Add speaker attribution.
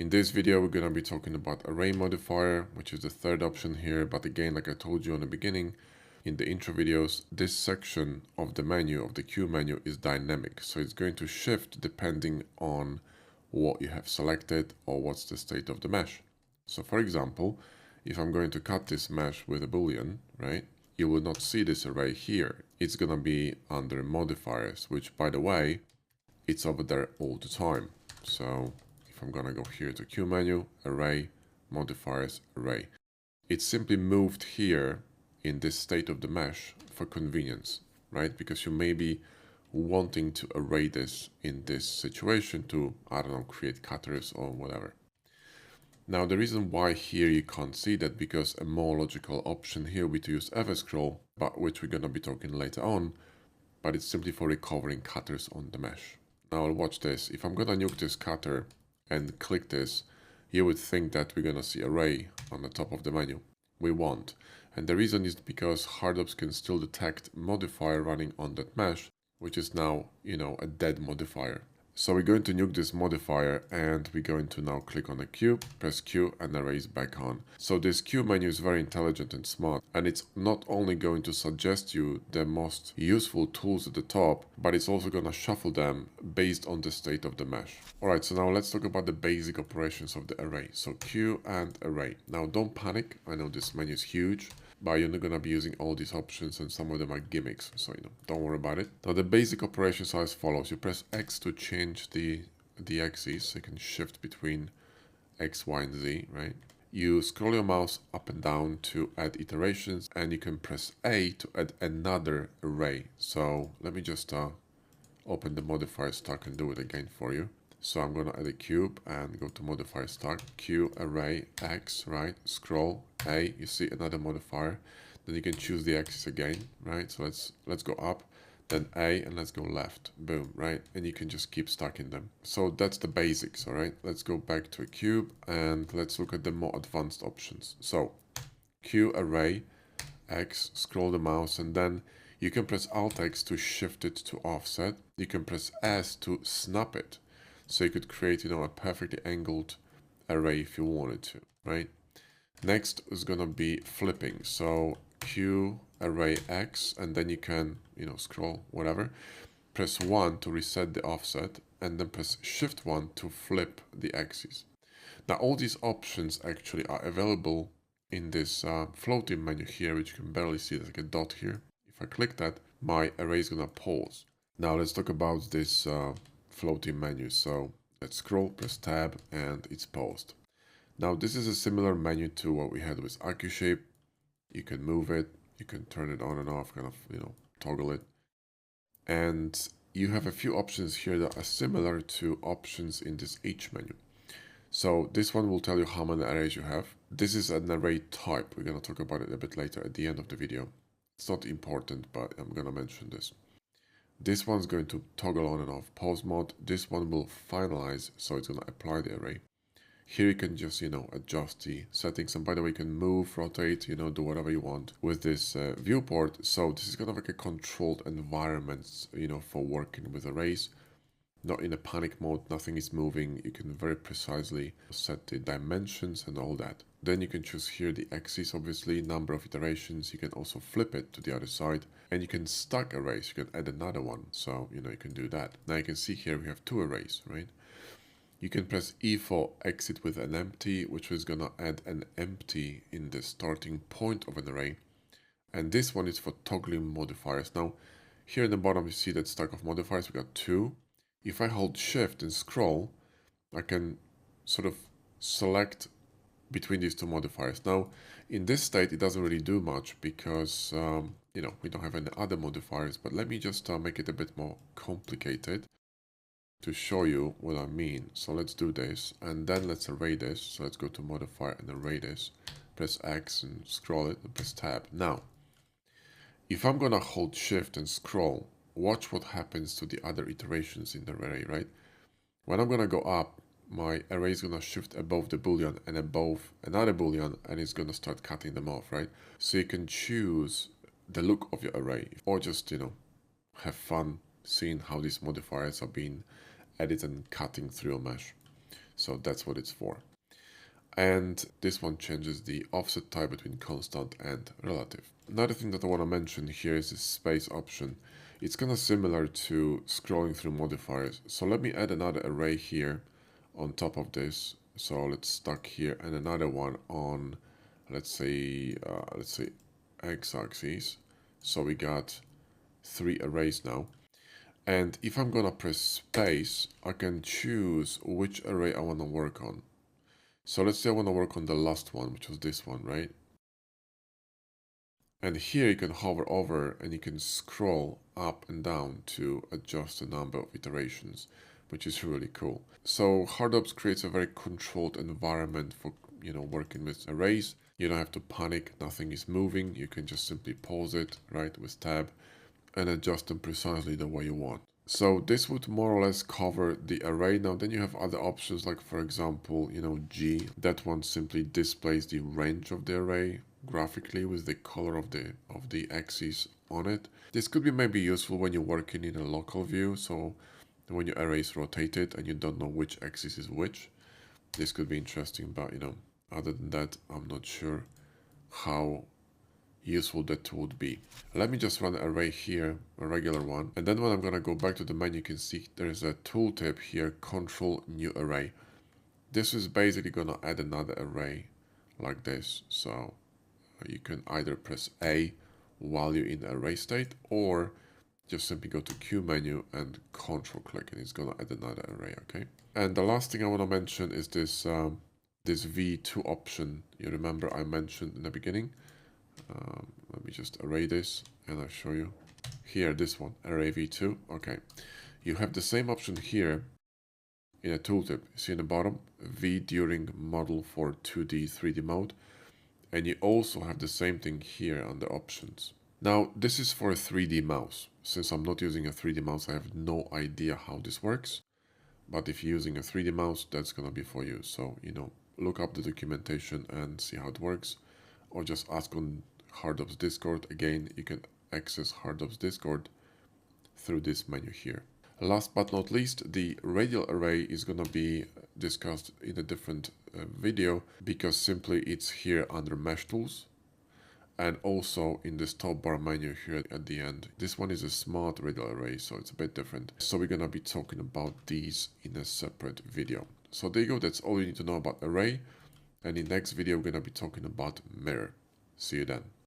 Speaker 1: In this video, we're going to be talking about array modifier, which is the third option here. But again, like I told you in the beginning, in the intro videos, this section of the menu, of the Q menu, is dynamic. So it's going to shift depending on what you have selected or what's the state of the mesh. So for example, if I'm going to cut this mesh with a boolean, right, you will not see this array here. It's going to be under modifiers, which by the way, it's over there all the time. So if I'm going to go here to Q menu, array, modifiers, array. It's simply moved here in this state of the mesh for convenience, right? Because you may be wanting to array this in this situation to, I don't know, create cutters or whatever. Now, the reason why here you can't see that, because a more logical option here would be to use everscroll, but which we're going to be talking later on, but it's simply for recovering cutters on the mesh. Now, watch this. If I'm going to nuke this cutter and click this, you would think that we're going to see array on the top of the menu. We won't. And the reason is because Hardops can still detect modifier running on that mesh, which is now, a dead modifier. So we're going to nuke this modifier and we're going to now click on the Q, press Q, and array is back on. So this Q menu is very intelligent and smart, and it's not only going to suggest you the most useful tools at the top, but it's also going to shuffle them based on the state of the mesh. Alright, so now let's talk about the basic operations of the array. So Q and array. Now don't panic, I know this menu is huge, but you're not going to be using all these options and some of them are gimmicks, so don't worry about it. Now the basic operations are as follows. You press X to change the axes, so you can shift between X, Y, and Z, right? You scroll your mouse up and down to add iterations, and you can press A to add another array. So let me just open the modifier stack and do it again for you. So I'm going to add a cube and go to modifier stack, Q, array, X, right? Scroll, A, you see another modifier. Then you can choose the axis again, right? So let's go up, then A, and let's go left, boom, right? And you can just keep stacking them. So that's the basics, all right? Let's go back to a cube and let's look at the more advanced options. So Q, array, X, scroll the mouse, and then you can press Alt X to shift it to offset. You can press S to snap it. So you could create, a perfectly angled array if you wanted to, right? Next is going to be flipping. So Q, array X, and then you can, scroll, whatever. Press 1 to reset the offset, and then press Shift 1 to flip the axis. Now, all these options actually are available in this floating menu here, which you can barely see. There's like a dot here. If I click that, my array is going to pause. Now, let's talk about this floating menu. So let's scroll, press tab, and it's paused. Now this is a similar menu to what we had with AccuShape. You can move it, you can turn it on and off, kind of, toggle it. And you have a few options here that are similar to options in this H menu. So this one will tell you how many arrays you have. This is an array type. We're going to talk about it a bit later at the end of the video. It's not important, but I'm going to mention this. This one's going to toggle on and off pause mode. This one will finalize, so it's going to apply the array. Here you can just, adjust the settings. And by the way, you can move, rotate, do whatever you want with this viewport. So this is kind of like a controlled environment, for working with arrays. Not in a panic mode, nothing is moving. You can very precisely set the dimensions and all that. Then you can choose here the axis, obviously, number of iterations. You can also flip it to the other side, and you can stack arrays. You can add another one. So, you can do that. Now you can see here we have two arrays, right? You can press E for exit with an empty, which is gonna add an empty in the starting point of an array. And this one is for toggling modifiers. Now, here in the bottom, you see that stack of modifiers, we got two. If I hold shift and scroll, I can sort of select between these two modifiers. Now, in this state, it doesn't really do much because, we don't have any other modifiers, but let me just make it a bit more complicated to show you what I mean. So let's do this, and then let's array this. So let's go to modifier and array this. Press X and scroll it, and press tab. Now, if I'm gonna hold shift and scroll, watch what happens to the other iterations in the array, right? When I'm gonna go up, my array is gonna shift above the boolean and above another boolean, and it's gonna start cutting them off, right? So you can choose the look of your array, or just, have fun seeing how these modifiers are being added and cutting through a mesh. So that's what it's for. And this one changes the offset type between constant and relative. Another thing that I want to mention here is the space option. It's kind of similar to scrolling through modifiers. So let me add another array here on top of this. So let's stack here and another one on, let's say x-axis. So we got 3 arrays now. And if I'm gonna press space, I can choose which array I want to work on. So let's say I want to work on the last one, which was this one, right? And here you can hover over and you can scroll up and down to adjust the number of iterations, which is really cool. So HardOps creates a very controlled environment for, working with arrays. You don't have to panic, nothing is moving. You can just simply pause it, right, with tab and adjust them precisely the way you want. So this would more or less cover the array. Now then you have other options like, for example, G. That one simply displays the range of the array graphically with the color of the axis on it. This could be maybe useful when you're working in a local view. So when your array is rotated and you don't know which axis is which, this could be interesting. But other than that, I'm not sure how useful that would be. Let me just run an array here, a regular one, and then when I'm gonna go back to the menu, you can see there's a tooltip here, control new array. This is basically gonna add another array like this. So you can either press A while you're in the array state, or just simply go to Q menu and control click, and it's gonna add another array. Okay. And the last thing I want to mention is this this V2 option. You remember I mentioned in the beginning. Let me just array this and I'll show you. Here, this one, array v2. Okay. You have the same option here in a tooltip. See in the bottom, V during model for 2D, 3D mode. And you also have the same thing here on the options. Now, this is for a 3D mouse. Since I'm not using a 3D mouse, I have no idea how this works. But if you're using a 3D mouse, that's going to be for you. So, look up the documentation and see how it works. Or just ask on HardOps Discord. Again, you can access HardOps Discord through this menu here. Last but not least, the radial array is going to be discussed in a different video, because simply it's here under Mesh Tools and also in this top bar menu here at the end. This one is a smart radial array, so it's a bit different. So we're going to be talking about these in a separate video. So there you go, that's all you need to know about array. And in the next video, we're going to be talking about mirror. See you then.